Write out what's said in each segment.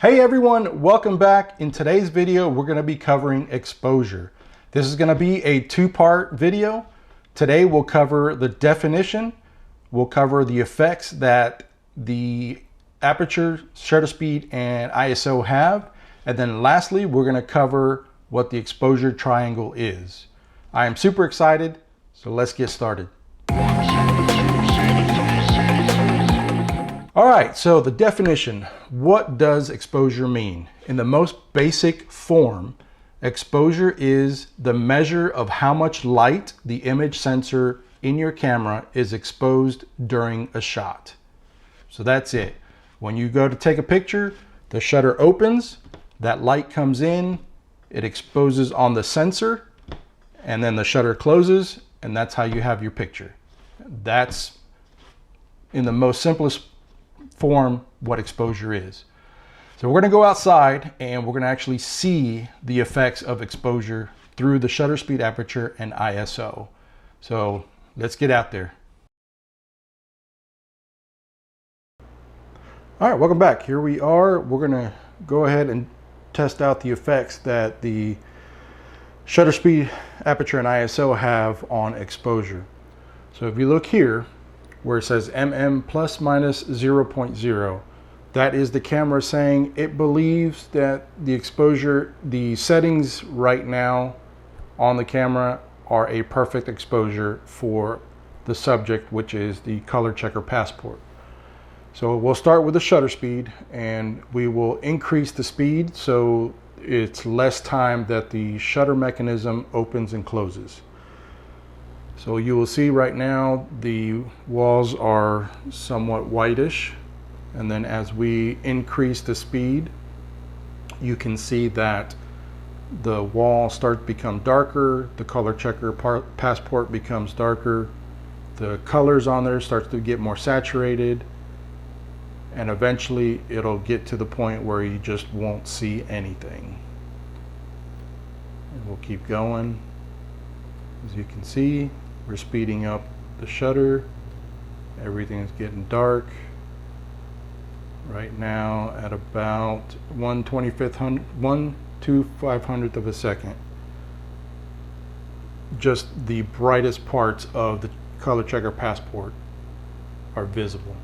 Hey everyone, welcome back. In today's video, we're going to be covering exposure. This is going to be a two-part video. Today we'll cover the definition, we'll cover the effects that the aperture, shutter speed, and ISO have, and then lastly, we're going to cover what the exposure triangle is. I am super excited, so let's get started. All right, so the definition. What does exposure mean? In the most basic form, exposure is the measure of how much light the image sensor in your camera is exposed during a shot. So that's it. When you go to take a picture, the shutter opens, that light comes in, it exposes on the sensor, and then the shutter closes, and that's how you have your picture. That's, in the most simplest form, what exposure is. So we're going to go outside and we're going to actually see the effects of exposure through the shutter speed, aperture, and ISO. So let's get out there. All right, welcome back. Here we are. We're going to go ahead and test out the effects that the shutter speed, aperture, and ISO have on exposure. So if you look here, where it says mm plus minus 0.0. That is the camera saying it believes that the exposure, the settings right now on the camera are a perfect exposure for the subject, which is the color checker passport. So we'll start with the shutter speed and we will increase the speed so it's less time that the shutter mechanism opens and closes. So you will see right now the walls are somewhat whitish, and then as we increase the speed, you can see that the wall starts to become darker, the color checker passport becomes darker, the colors on there starts to get more saturated, and eventually it'll get to the point where you just won't see anything. And we'll keep going. As you can see, we're speeding up the shutter. Everything is getting dark. Right now at about 1/2500th of a second. Just the brightest parts of the color checker passport are visible.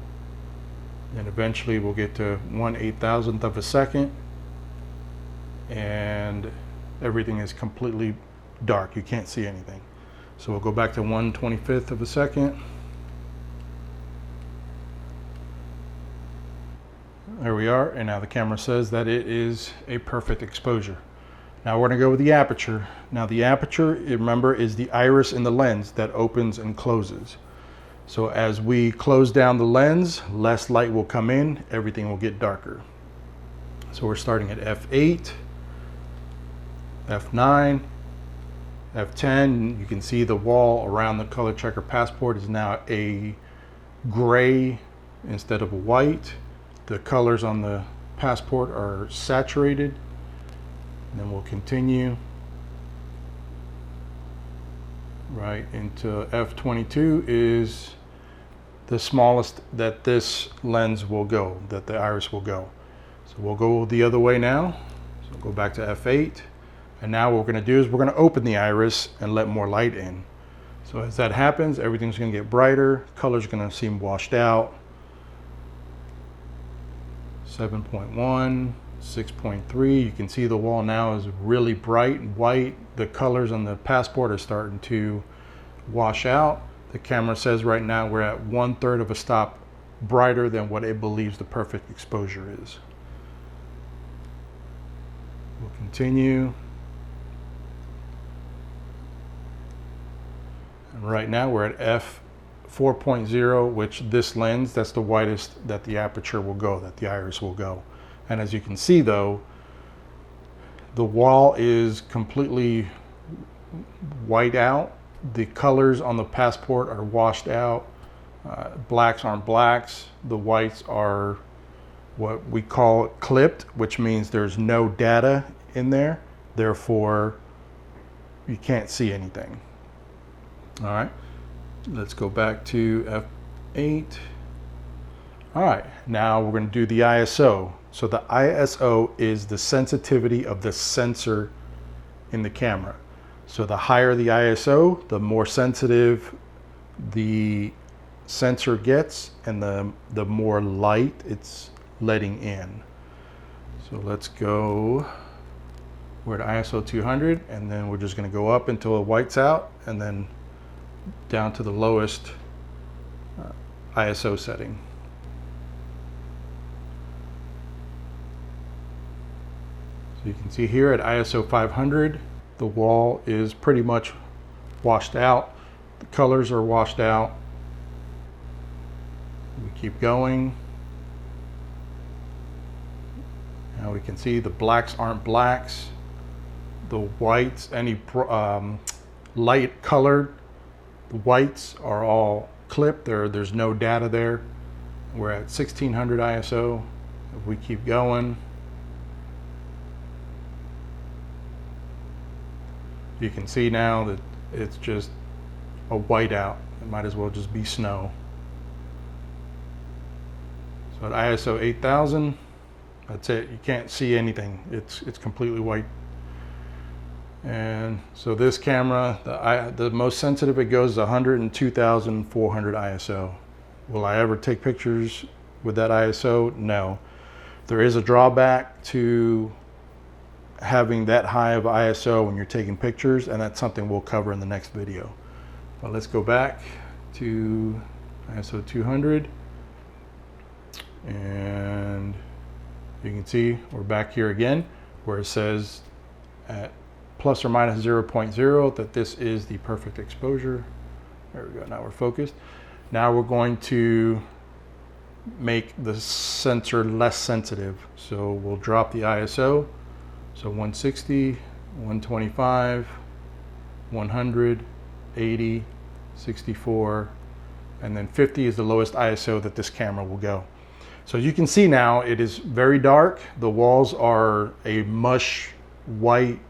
And eventually we'll get to 1/8000th of a second and everything is completely dark. You can't see anything. So we'll go back to 1/25th of a second. There we are, and now the camera says that it is a perfect exposure. Now we're going to go with the aperture. Now the aperture, remember, is the iris in the lens that opens and closes. So as we close down the lens, less light will come in, everything will get darker. So we're starting at f8, f9, f10. You can see the wall around the color checker passport is now a gray instead of a white. The colors on the passport are saturated. And then we'll continue right into f22 is the smallest that this lens will go, that the iris will go. So we'll go the other way now. So go back to f8. And now what we're going to do is we're going to open the iris and let more light in. So as that happens, everything's going to get brighter. Colors are going to seem washed out. 7.1, 6.3. You can see the wall now is really bright and white. The colors on the passport are starting to wash out. The camera says right now we're at 1/3 of a stop brighter than what it believes the perfect exposure is. We'll continue. And right now we're at f4.0, which this lens, that's the widest that the aperture will go, that the iris will go. And as you can see though, the wall is completely white out. The colors on the passport are washed out. Blacks aren't blacks. The whites are what we call clipped, which means there's no data in there. Therefore, you can't see anything. All right, let's go back to f8. All right, now we're going to do the ISO. So the ISO is the sensitivity of the sensor in the camera. So the higher the ISO, the more sensitive the sensor gets and the more light it's letting in. So let's go, we're at ISO 200, and then we're just going to go up until it whites out and then down to the lowest ISO setting. So you can see here at ISO 500, the wall is pretty much washed out. The colors are washed out. We keep going. Now we can see the blacks aren't blacks. The whites, any light colored, the whites are all clipped. There's no data there. We're at 1600 ISO. If we keep going, you can see now that it's just a whiteout. It might as well just be snow. So at ISO 8000, that's it. You can't see anything. It's completely white. And so this camera, the most sensitive it goes is 102,400 ISO. Will I ever take pictures with that ISO? No. There is a drawback to having that high of ISO when you're taking pictures, and that's something we'll cover in the next video. But let's go back to ISO 200, and you can see we're back here again where it says at plus or minus 0.0 that this is the perfect exposure. There we go, now we're focused. Now we're going to make the sensor less sensitive. So we'll drop the ISO. So 160, 125, 100, 80, 64, and then 50 is the lowest ISO that this camera will go. So you can see now it is very dark. The walls are a mush white,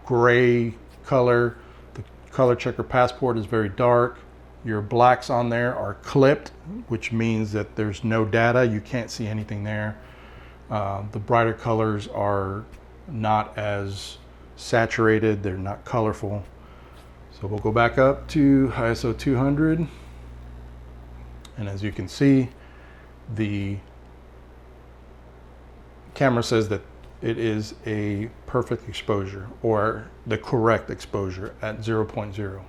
gray color. The color checker passport is very dark. Your blacks on there are clipped, which means that there's no data. You can't see anything there. The brighter colors are not as saturated. They're not colorful. So we'll go back up to ISO 200. And as you can see, the camera says that it is a perfect exposure, or the correct exposure at 0.0.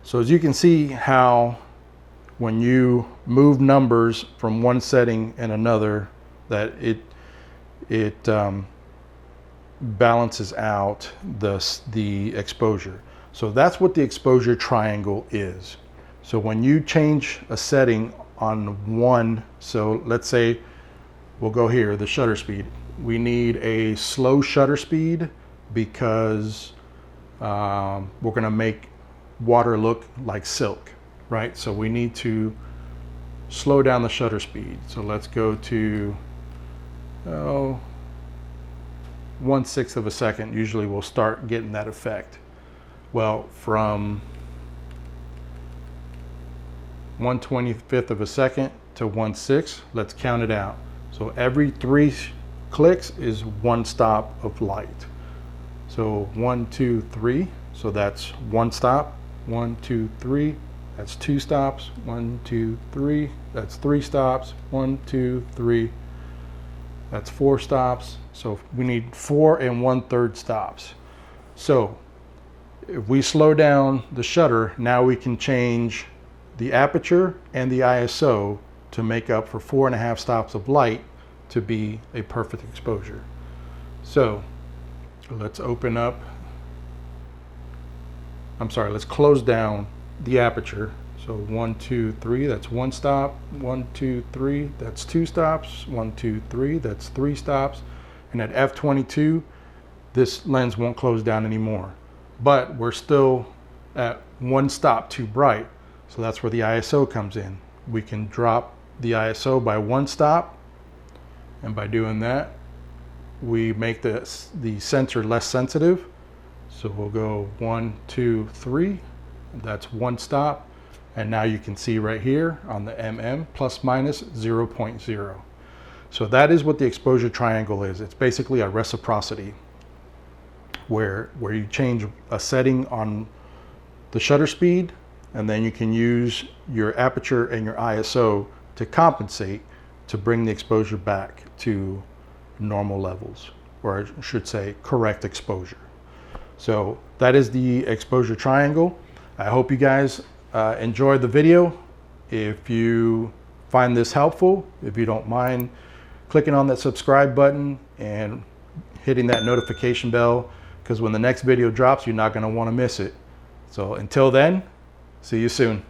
So as you can see how when you move numbers from one setting and another, that it balances out the exposure. So that's what the exposure triangle is. So when you change a setting on one, so let's say we'll go here, the shutter speed. We need a slow shutter speed because we're gonna make water look like silk, right? So we need to slow down the shutter speed. So let's go to 1/6 of a second. Usually we'll start getting that effect. Well, from 1/25 of a second to 1/6, let's count it out. So every 3 clicks is 1 stop of light. So 1, 2, 3. So that's 1 stop. 1, 2, 3. That's 2 stops. 1, 2, 3. That's 3 stops. 1, 2, 3. That's 4 stops. So we need 4 1/3 stops. So if we slow down the shutter, now we can change the aperture and the ISO to make up for 4.5 stops of light to be a perfect exposure. So let's open up, let's close down the aperture. So 1, 2, 3, that's 1 stop. 1, 2, 3, that's 2 stops. 1, 2, 3, that's 3 stops. And at f/22, this lens won't close down anymore. But we're still at 1 stop too bright. So that's where the ISO comes in. We can drop the ISO by 1 stop. And by doing that, we make the sensor less sensitive. So we'll go 1, 2, 3. That's 1 stop. And now you can see right here on the plus minus 0.0. So that is what the exposure triangle is. It's basically a reciprocity where you change a setting on the shutter speed, and then you can use your aperture and your ISO to compensate to bring the exposure back to normal levels, or I should say correct exposure. So that is the exposure triangle. I hope you guys enjoyed the video. If you find this helpful, if you don't mind clicking on that subscribe button and hitting that notification bell, because when the next video drops, you're not going to want to miss it. So until then, see you soon.